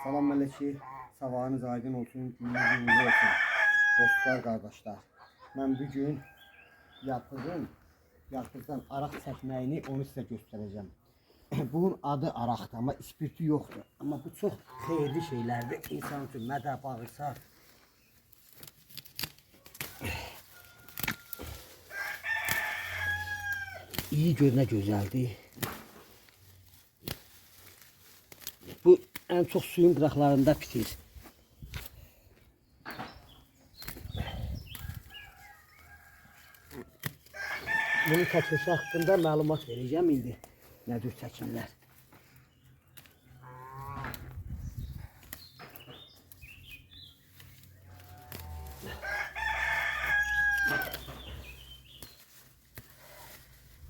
Salam mələkçi, sabahınız aydın olsun, gününüz uğurlu olsun. Dostlar, qardaşlar, mən bugün yarpızdan araq çəkməyini onu sizə göstərəcəm. Bunun adı araqdır, amma ispirti yoxdur. Amma bu çox xeyirli şeylərdir. İnsan üçün mədə, bağırsaq. İyi görünə gözəldir. Bu en çok suyun qıraqlarında bitir. Bunun çəkilişi haqqında məlumat vereceğim indi. Nədir çəkirlər?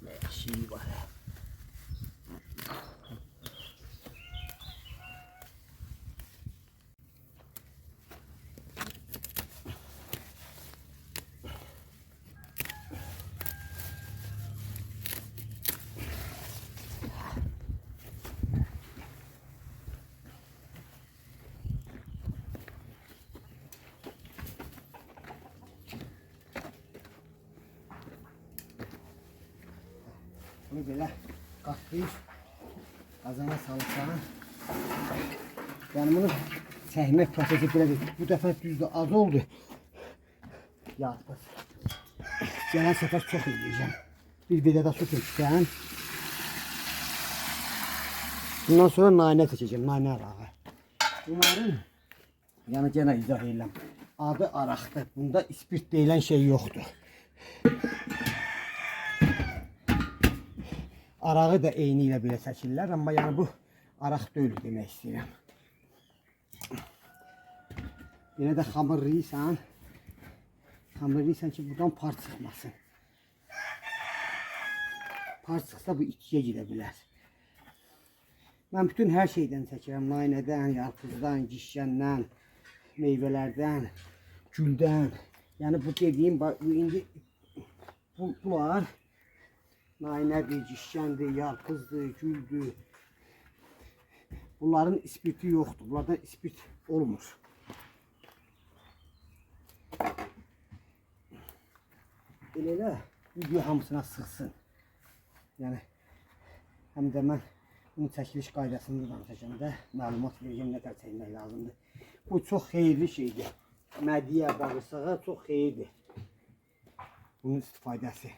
Ne şey var? Bunu belə qatlayıb qazana salırsan. Yəni bunu çəkmək prosesi belədir. Bu dəfə düzdür az oldu. Yarpız. Gələn səfər çox eləyəcəm. Bir bedədə su töksən. Bundan sonra naynə seçəcəm, naynə arağı. Bunların yəni yenə izah edirəm. Adı araqdır. Bunda ispirt deyilən şey yoxdur. Arağı da eyni ilə belə çəkirlər, amma yəni bu araq deyil demək istəyirəm. Yenə də xamırlayırsan ki, buradan par çıxmasın. Par çıxsa bu ikiyə gedə bilər. Mən bütün hər şeydən çəkirəm. Naynədən, yarpızdan, gişkəndən, meyvələrdən, güldən. Yəni bu dediyim, bu indi bunlar naynədir, gişkəndir, yarpızdır, güldür. Bunların ispirti yoxdur. Bunlardan ispirt olmur. Belə video hamısına sıxsın. Yəni həm də mən bunun çəkiliş qaydasını danışacağım da məlumat verəcəm nə qədər çəkmək lazımdır. Bu çox xeyirli şeydir. Mədiyə, bağırsağa çox xeyirdir. Bunun istifadəsi.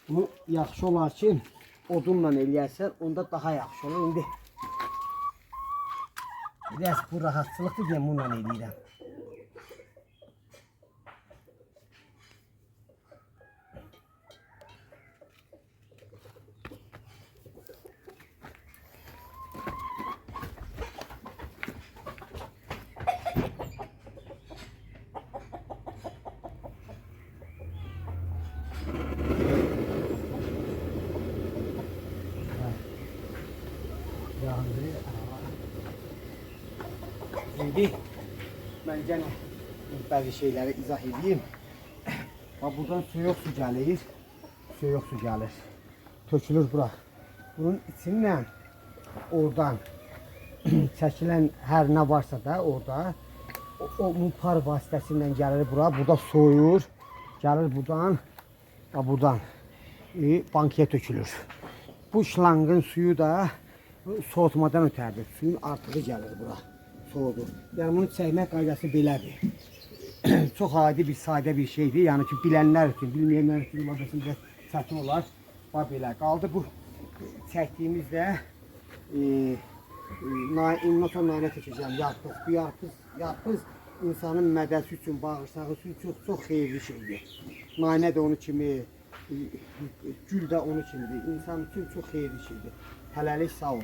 Bu yaxşı olar ki, odunla eləyərsən, onda daha yaxşı olur. İndi biraz bu rahatçılıqdır ki, bununla eləyirəm. İndi mən yenə bəzi şeyləri izah edeyim. Buradan soyuq su gəlir. Soyuq su gəlir. Tökülür bura. Bunun içindən oradan çəkilən hər nə varsa da orada o par vasitəsilə gəlir bura. Burada soyur. Gəlir buradan. Buradan bankaya tökülür. Bu şlanqın suyu da soğutmadan ötərdir. Suyun artığı gəlir bura. Soğudur. Yəni bunu çəkmək qaydası belədir. Çox adi bir, sadə bir şeydir. Yəni ki, bilənlər üçün, bilməyənlər üçün biraz çətin olar. Bax belə. Qaldı bu çəkdiyimizdə ondan sonra naynə çəkəcəm. Yarpız. Bu yarpız insanın mədəsi üçün, bağırsağı üçün çox xeyirli şeydir. Naynə də onun kimi, Gül də onun kimidir. İnsan üçün çox xeyirli şeydir. Hələlik sağ ol.